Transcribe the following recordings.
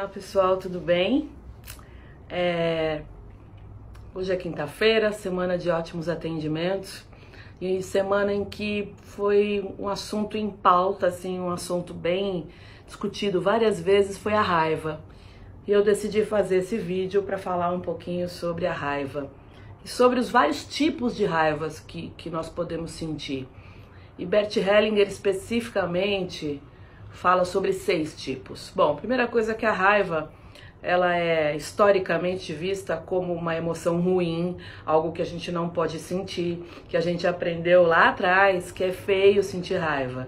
Olá pessoal, tudo bem? Hoje é quinta-feira, semana de ótimos atendimentos e semana em que foi um assunto em pauta, assim, um assunto bem discutido várias vezes, foi a raiva. E eu decidi fazer esse vídeo para falar um pouquinho sobre a raiva e sobre os vários tipos de raivas que nós podemos sentir. E Bert Hellinger especificamente fala sobre 6 tipos. Bom, primeira coisa é que a raiva, ela é historicamente vista como uma emoção ruim, algo que a gente não pode sentir, que a gente aprendeu lá atrás, que é feio sentir raiva.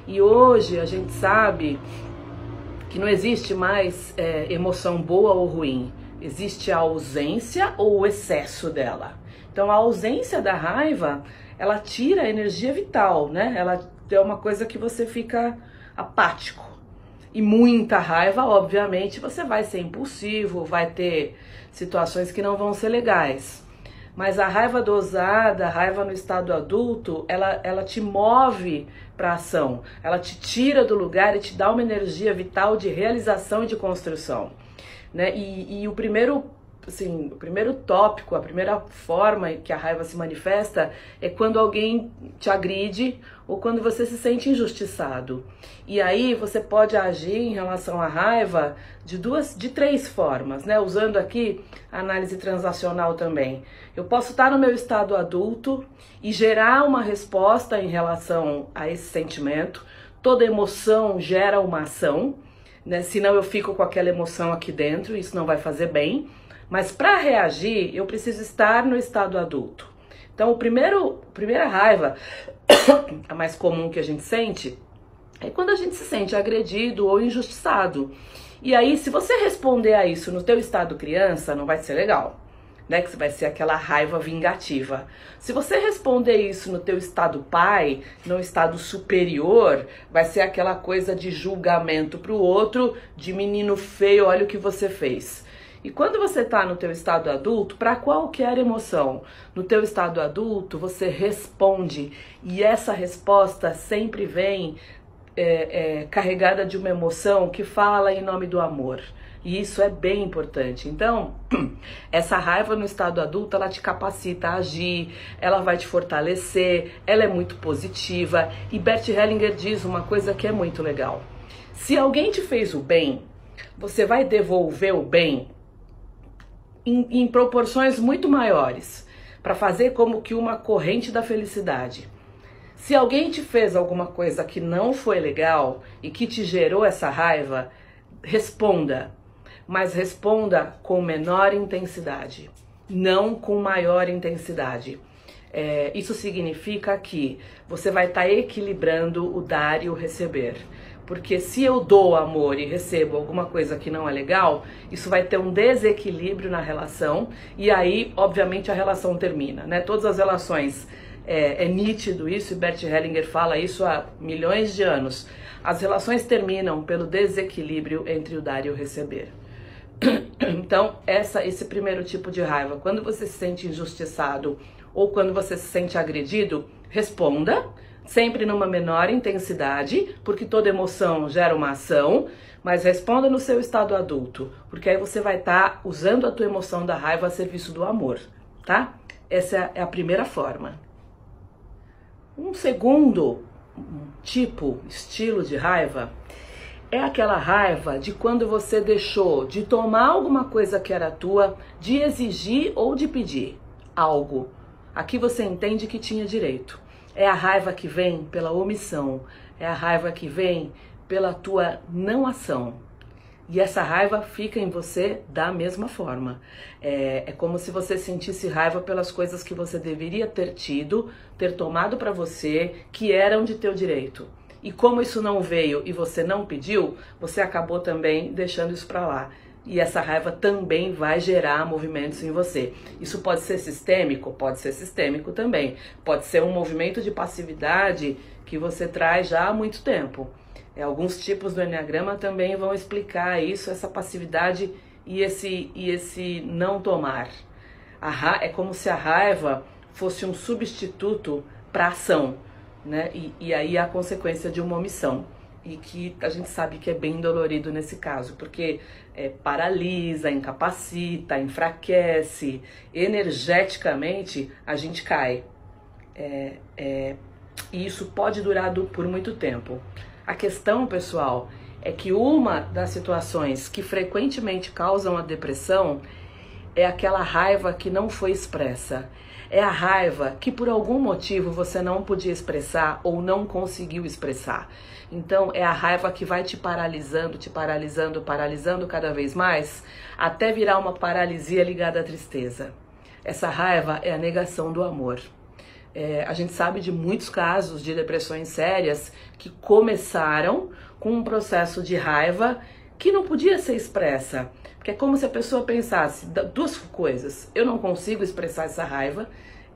E hoje a gente sabe que não existe mais emoção boa ou ruim, existe a ausência ou o excesso dela. Então a ausência da raiva, ela tira a energia vital, né? Ela é uma coisa que você fica apático. E muita raiva, obviamente, você vai ser impulsivo, vai ter situações que não vão ser legais. Mas a raiva dosada, a raiva no estado adulto, ela te move para ação. Ela te tira do lugar e te dá uma energia vital de realização e de construção, né? E o primeiro tópico, a primeira forma que a raiva se manifesta é quando alguém te agride ou quando você se sente injustiçado. E aí você pode agir em relação à raiva de 3 formas, né? Usando aqui a análise transacional também. Eu posso estar no meu estado adulto e gerar uma resposta em relação a esse sentimento. Toda emoção gera uma ação, né? Senão eu fico com aquela emoção aqui dentro, isso não vai fazer bem. Mas para reagir, eu preciso estar no estado adulto. Então, a primeira raiva, a mais comum que a gente sente, é quando a gente se sente agredido ou injustiçado. E aí, se você responder a isso no teu estado criança, não vai ser legal, né? Que vai ser aquela raiva vingativa. Se você responder isso no teu estado pai, no estado superior, vai ser aquela coisa de julgamento pro outro, de menino feio, olha o que você fez. E quando você está no teu estado adulto, para qualquer emoção, no teu estado adulto, você responde. E essa resposta sempre vem carregada de uma emoção que fala em nome do amor. E isso é bem importante. Então, essa raiva no estado adulto, ela te capacita a agir, ela vai te fortalecer, ela é muito positiva. E Bert Hellinger diz uma coisa que é muito legal. Se alguém te fez o bem, você vai devolver o bem em proporções muito maiores, para fazer como que uma corrente da felicidade. Se alguém te fez alguma coisa que não foi legal e que te gerou essa raiva, responda, mas responda com menor intensidade, não com maior intensidade. Isso significa que você vai estar equilibrando o dar e o receber. Porque se eu dou amor e recebo alguma coisa que não é legal, isso vai ter um desequilíbrio na relação e aí, obviamente, a relação termina, né? Todas as relações, é nítido isso, e Bert Hellinger fala isso há milhões de anos. As relações terminam pelo desequilíbrio entre o dar e o receber. Então, esse primeiro tipo de raiva, quando você se sente injustiçado ou quando você se sente agredido, responda, sempre numa menor intensidade, porque toda emoção gera uma ação, mas responda no seu estado adulto, porque aí você vai estar usando a tua emoção da raiva a serviço do amor, tá? Essa é a primeira forma. Um segundo estilo de raiva, é aquela raiva de quando você deixou de tomar alguma coisa que era tua, de exigir ou de pedir algo. Aqui você entende que tinha direito. É a raiva que vem pela omissão, é a raiva que vem pela tua não ação. E essa raiva fica em você da mesma forma. É como se você sentisse raiva pelas coisas que você deveria ter tido, ter tomado para você, que eram de teu direito. E como isso não veio e você não pediu, você acabou também deixando isso para lá. E essa raiva também vai gerar movimentos em você. Isso pode ser sistêmico? Pode ser sistêmico também. Pode ser um movimento de passividade que você traz já há muito tempo. Alguns tipos do Enneagrama também vão explicar isso, essa passividade e esse não tomar. É como se a raiva fosse um substituto para a ação, né? E aí a consequência de uma omissão. E que a gente sabe que é bem dolorido nesse caso, porque paralisa, incapacita, enfraquece, energeticamente a gente cai. E isso pode durar por muito tempo. A questão, pessoal, é que uma das situações que frequentemente causam a depressão é aquela raiva que não foi expressa. É a raiva que por algum motivo você não podia expressar ou não conseguiu expressar. Então é a raiva que vai te paralisando, paralisando cada vez mais, até virar uma paralisia ligada à tristeza. Essa raiva é a negação do amor. A gente sabe de muitos casos de depressões sérias que começaram com um processo de raiva que não podia ser expressa. Porque é como se a pessoa pensasse duas coisas: eu não consigo expressar essa raiva,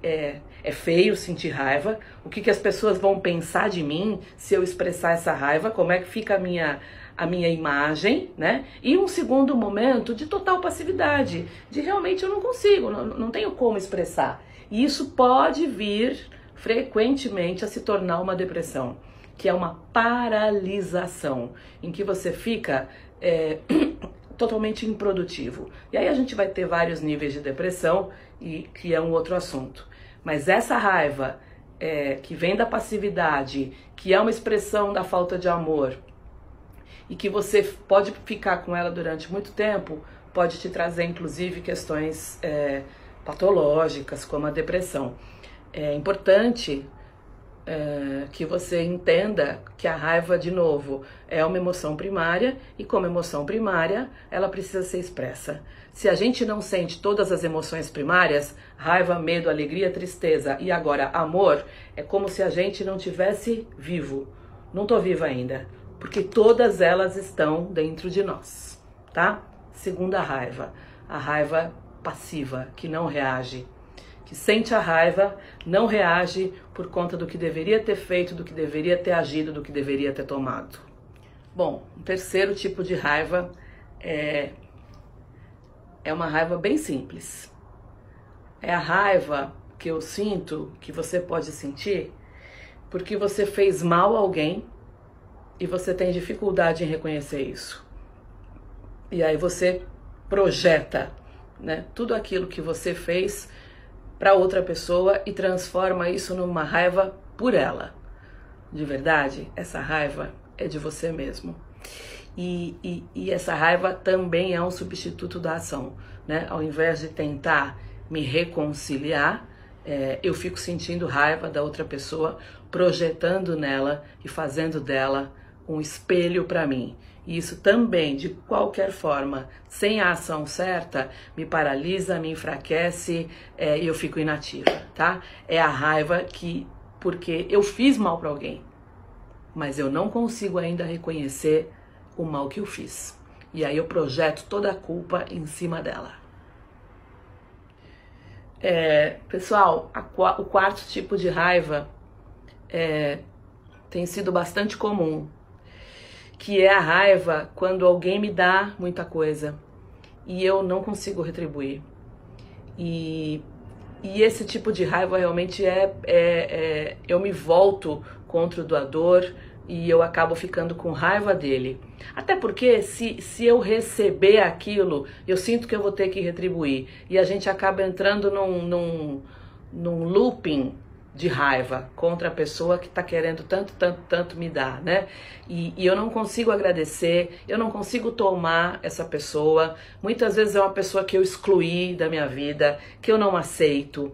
é feio sentir raiva, o que as pessoas vão pensar de mim se eu expressar essa raiva, como é que fica a minha imagem, né? E um segundo momento de total passividade, de realmente eu não consigo, não tenho como expressar. E isso pode vir frequentemente a se tornar uma depressão, que é uma paralisação, em que você fica totalmente improdutivo. E aí a gente vai ter vários níveis de depressão, e que é um outro assunto. Mas essa raiva que vem da passividade, que é uma expressão da falta de amor, e que você pode ficar com ela durante muito tempo, pode te trazer inclusive questões patológicas, como a depressão. É importante que você entenda que a raiva, de novo, é uma emoção primária, e como emoção primária, ela precisa ser expressa. Se a gente não sente todas as emoções primárias, raiva, medo, alegria, tristeza e agora amor, é como se a gente não tivesse vivo. Não tô viva ainda, porque todas elas estão dentro de nós, tá? Segunda raiva, a raiva passiva, que não reage, que sente a raiva, não reage por conta do que deveria ter feito, do que deveria ter agido, do que deveria ter tomado. Bom, o terceiro tipo de raiva é uma raiva bem simples. É a raiva que eu sinto, que você pode sentir, porque você fez mal a alguém e você tem dificuldade em reconhecer isso. E aí você projeta, né, tudo aquilo que você fez para outra pessoa e transforma isso numa raiva por ela. De verdade, essa raiva é de você mesmo. E essa raiva também é um substituto da ação, né? Ao invés de tentar me reconciliar, eu fico sentindo raiva da outra pessoa, projetando nela e fazendo dela um espelho para mim. E isso também, de qualquer forma, sem a ação certa, me paralisa, me enfraquece e eu fico inativa, tá? É a raiva porque eu fiz mal para alguém, mas eu não consigo ainda reconhecer o mal que eu fiz. E aí eu projeto toda a culpa em cima dela. Pessoal, o quarto tipo de raiva tem sido bastante comum, que é a raiva quando alguém me dá muita coisa e eu não consigo retribuir. E esse tipo de raiva realmente eu me volto contra o doador e eu acabo ficando com raiva dele. Até porque se eu receber aquilo, eu sinto que eu vou ter que retribuir. E a gente acaba entrando num looping de raiva contra a pessoa que está querendo tanto me dar, né? E eu não consigo agradecer, eu não consigo tomar essa pessoa. Muitas vezes é uma pessoa que eu excluí da minha vida, que eu não aceito.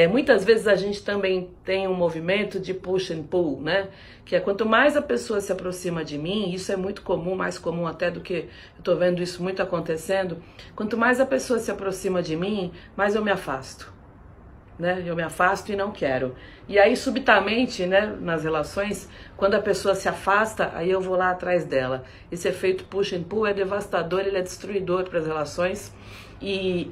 Muitas vezes a gente também tem um movimento de push and pull, né? Que é quanto mais a pessoa se aproxima de mim, isso é muito comum, mais comum até do que eu estou vendo isso muito acontecendo. Quanto mais a pessoa se aproxima de mim, mais eu me afasto. Né? Eu me afasto e não quero. E aí, subitamente, né, nas relações, quando a pessoa se afasta, aí eu vou lá atrás dela. Esse efeito push and pull é devastador, ele é destruidor para as relações e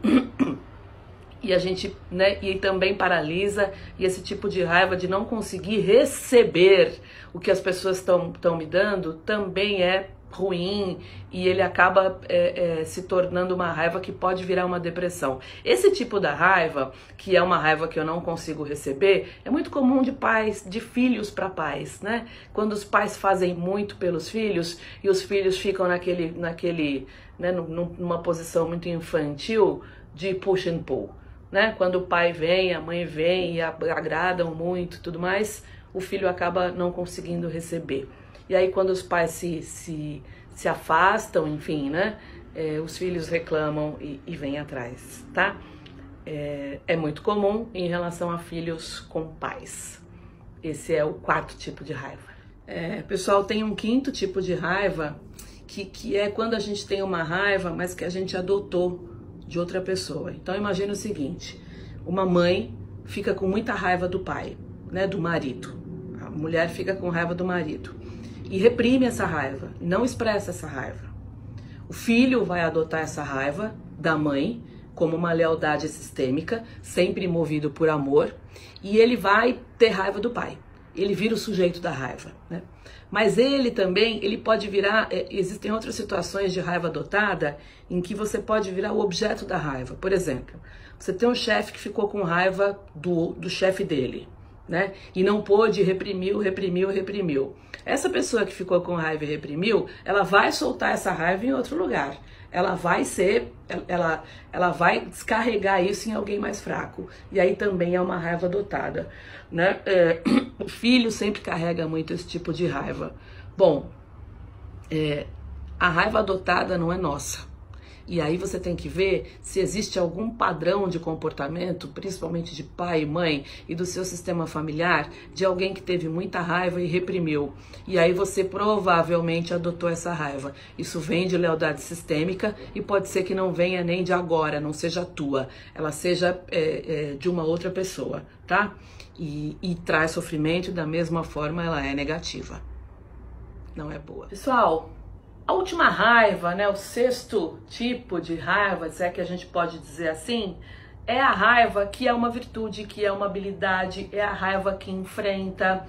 a gente, né, e também paralisa. E esse tipo de raiva de não conseguir receber o que as pessoas estão me dando também é ruim, e ele acaba se tornando uma raiva que pode virar uma depressão. Esse tipo da raiva, que é uma raiva que eu não consigo receber, é muito comum de filhos para pais, né? Quando os pais fazem muito pelos filhos e os filhos ficam naquele né, numa posição muito infantil de push and pull, né? Quando o pai vem, a mãe vem e agradam muito e tudo mais, o filho acaba não conseguindo receber. E aí quando os pais se afastam, enfim, né? Os filhos reclamam e vêm atrás, tá? É muito comum em relação a filhos com pais. Esse é o quarto tipo de raiva. Pessoal, tem um quinto tipo de raiva, que é quando a gente tem uma raiva, mas que a gente adotou de outra pessoa. Então imagine o seguinte, uma mãe fica com muita raiva do pai, né, do marido. A mulher fica com raiva do marido e reprime essa raiva, não expressa essa raiva. O filho vai adotar essa raiva da mãe como uma lealdade sistêmica, sempre movido por amor, e ele vai ter raiva do pai. Ele vira o sujeito da raiva, né? Mas ele também, ele pode virar, existem outras situações de raiva adotada em que você pode virar o objeto da raiva. Por exemplo, você tem um chefe que ficou com raiva do chefe dele, né? E não pôde, reprimiu. Essa pessoa que ficou com raiva e reprimiu, ela vai soltar essa raiva em outro lugar. Ela vai descarregar isso em alguém mais fraco. E aí também é uma raiva adotada, né? O filho sempre carrega muito esse tipo de raiva. Bom, a raiva adotada não é nossa. E aí você tem que ver se existe algum padrão de comportamento, principalmente de pai e mãe e do seu sistema familiar, de alguém que teve muita raiva e reprimiu. E aí você provavelmente adotou essa raiva. Isso vem de lealdade sistêmica e pode ser que não venha nem de agora, não seja tua. Ela seja de uma outra pessoa, tá? E traz sofrimento, da mesma forma ela é negativa. Não é boa. Pessoal, a última raiva, né, o sexto tipo de raiva, se é que a gente pode dizer assim, é a raiva que é uma virtude, que é uma habilidade, é a raiva que enfrenta,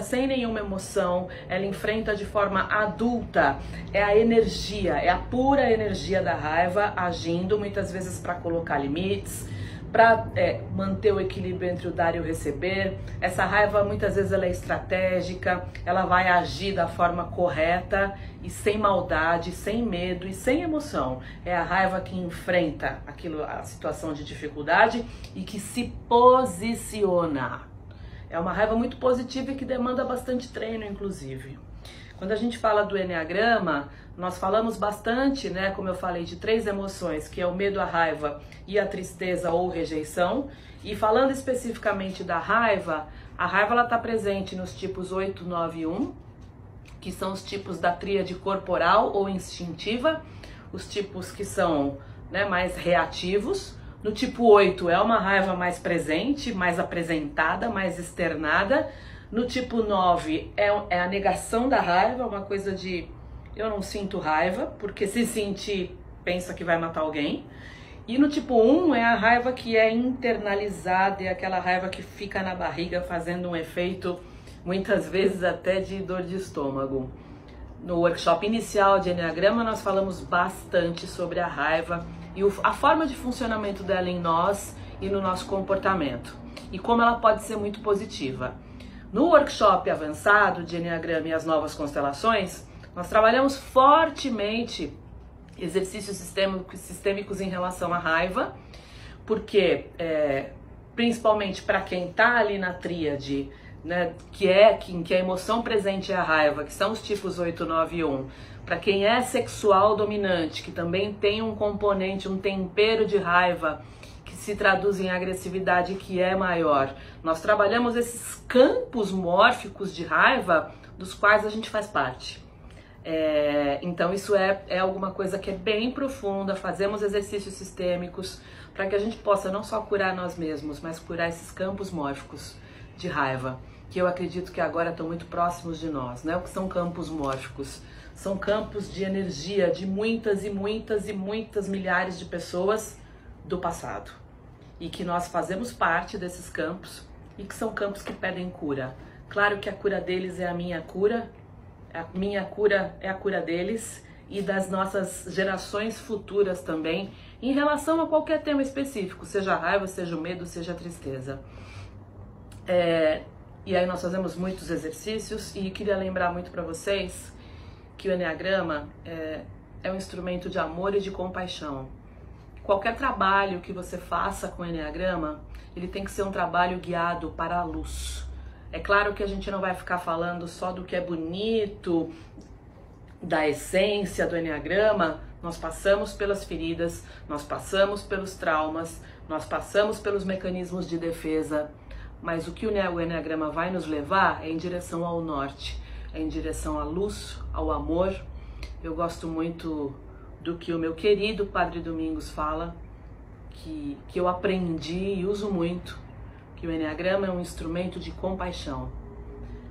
sem nenhuma emoção, ela enfrenta de forma adulta, é a energia, é a pura energia da raiva agindo, muitas vezes para colocar limites, para manter o equilíbrio entre o dar e o receber. Essa raiva muitas vezes ela é estratégica, ela vai agir da forma correta e sem maldade, sem medo e sem emoção. É a raiva que enfrenta a situação de dificuldade e que se posiciona. É uma raiva muito positiva e que demanda bastante treino, inclusive. Quando a gente fala do Eneagrama, nós falamos bastante, né, como eu falei, de 3 emoções, que é o medo, a raiva e a tristeza ou rejeição. E falando especificamente da raiva, a raiva ela está presente nos tipos 8, 9 e 1, que são os tipos da tríade corporal ou instintiva, os tipos que são, né, mais reativos. No tipo 8 é uma raiva mais presente, mais apresentada, mais externada. No tipo 9 é a negação da raiva, uma coisa de eu não sinto raiva, porque se sentir, pensa que vai matar alguém. E no tipo 1 é a raiva que é internalizada, é aquela raiva que fica na barriga fazendo um efeito, muitas vezes até de dor de estômago. No workshop inicial de Eneagrama nós falamos bastante sobre a raiva e a forma de funcionamento dela em nós e no nosso comportamento. E como ela pode ser muito positiva. No workshop avançado de Eneagrama e as novas constelações, nós trabalhamos fortemente exercícios sistêmicos em relação à raiva, porque principalmente para quem está ali na tríade, né, que a emoção presente é a raiva, que são os tipos 8, 9 e 1, para quem é sexual dominante, que também tem um componente, um tempero de raiva, que se traduz em agressividade que é maior. Nós trabalhamos esses campos mórficos de raiva dos quais a gente faz parte. Então isso é alguma coisa que é bem profunda, fazemos exercícios sistêmicos para que a gente possa não só curar nós mesmos, mas curar esses campos mórficos de raiva, que eu acredito que agora estão muito próximos de nós, né? O que são campos mórficos? São campos de energia de muitas e muitas e muitas milhares de pessoas do passado. E que nós fazemos parte desses campos e que são campos que pedem cura. Claro que a cura deles é a minha cura é a cura deles e das nossas gerações futuras também, em relação a qualquer tema específico, seja a raiva, seja o medo, seja a tristeza. E aí nós fazemos muitos exercícios e queria lembrar muito para vocês que o Eneagrama é um instrumento de amor e de compaixão. Qualquer trabalho que você faça com o Enneagrama, ele tem que ser um trabalho guiado para a luz. É claro que a gente não vai ficar falando só do que é bonito, da essência do Enneagrama. Nós passamos pelas feridas, nós passamos pelos traumas, nós passamos pelos mecanismos de defesa, mas o que o Enneagrama vai nos levar é em direção ao norte, é em direção à luz, ao amor. Eu gosto muito do que o meu querido Padre Domingos fala, que eu aprendi e uso muito, que o Enneagrama é um instrumento de compaixão.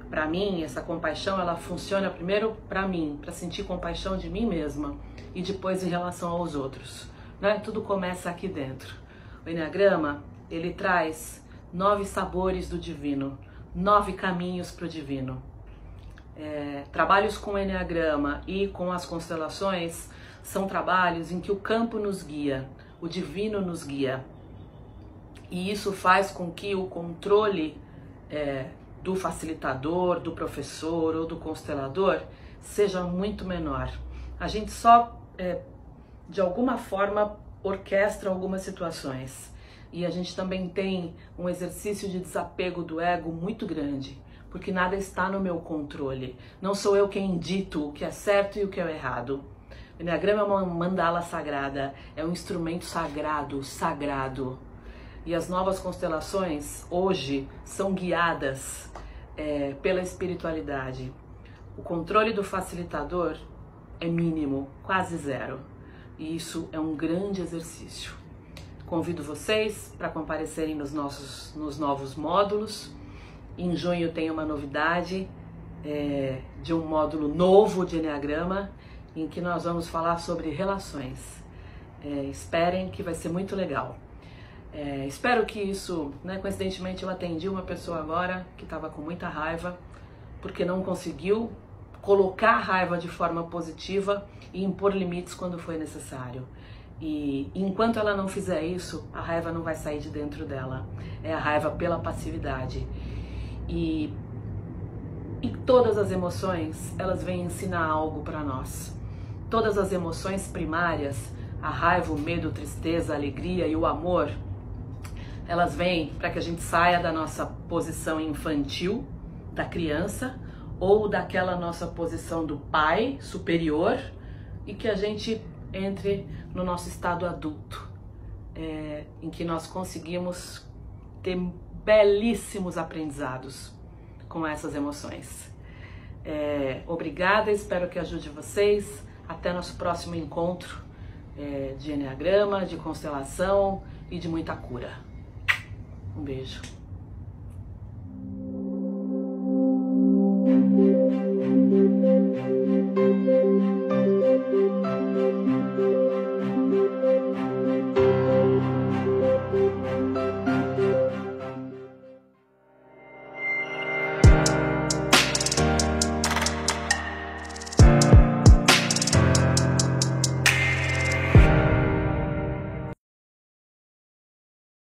Para mim, essa compaixão, ela funciona primeiro para mim, para sentir compaixão de mim mesma e depois em relação aos outros, né? Tudo começa aqui dentro. O Enneagrama, ele traz 9 sabores do divino, 9 caminhos para o divino. Trabalhos com o Enneagrama e com as constelações são trabalhos em que o campo nos guia, o divino nos guia. E isso faz com que o controle do facilitador, do professor ou do constelador seja muito menor. A gente só, de alguma forma, orquestra algumas situações. E a gente também tem um exercício de desapego do ego muito grande, porque nada está no meu controle. Não sou eu quem dito o que é certo e o que é errado. O Enneagrama é uma mandala sagrada, é um instrumento sagrado. E as novas constelações, hoje, são guiadas pela espiritualidade. O controle do facilitador é mínimo, quase zero. E isso é um grande exercício. Convido vocês para comparecerem nos novos módulos. Em junho tem uma novidade de um módulo novo de Enneagrama, em que nós vamos falar sobre relações. Esperem que vai ser muito legal. Espero que isso, coincidentemente eu atendi uma pessoa agora que estava com muita raiva, porque não conseguiu colocar a raiva de forma positiva e impor limites quando foi necessário. E enquanto ela não fizer isso, a raiva não vai sair de dentro dela. É a raiva pela passividade. E todas as emoções, elas vêm ensinar algo para nós. Todas as emoções primárias, a raiva, o medo, a tristeza, a alegria e o amor, elas vêm para que a gente saia da nossa posição infantil, da criança, ou daquela nossa posição do pai superior, e que a gente entre no nosso estado adulto, em que nós conseguimos ter belíssimos aprendizados com essas emoções. Obrigada, espero que ajude vocês. Até nosso próximo encontro de Enneagrama, de constelação e de muita cura. Um beijo.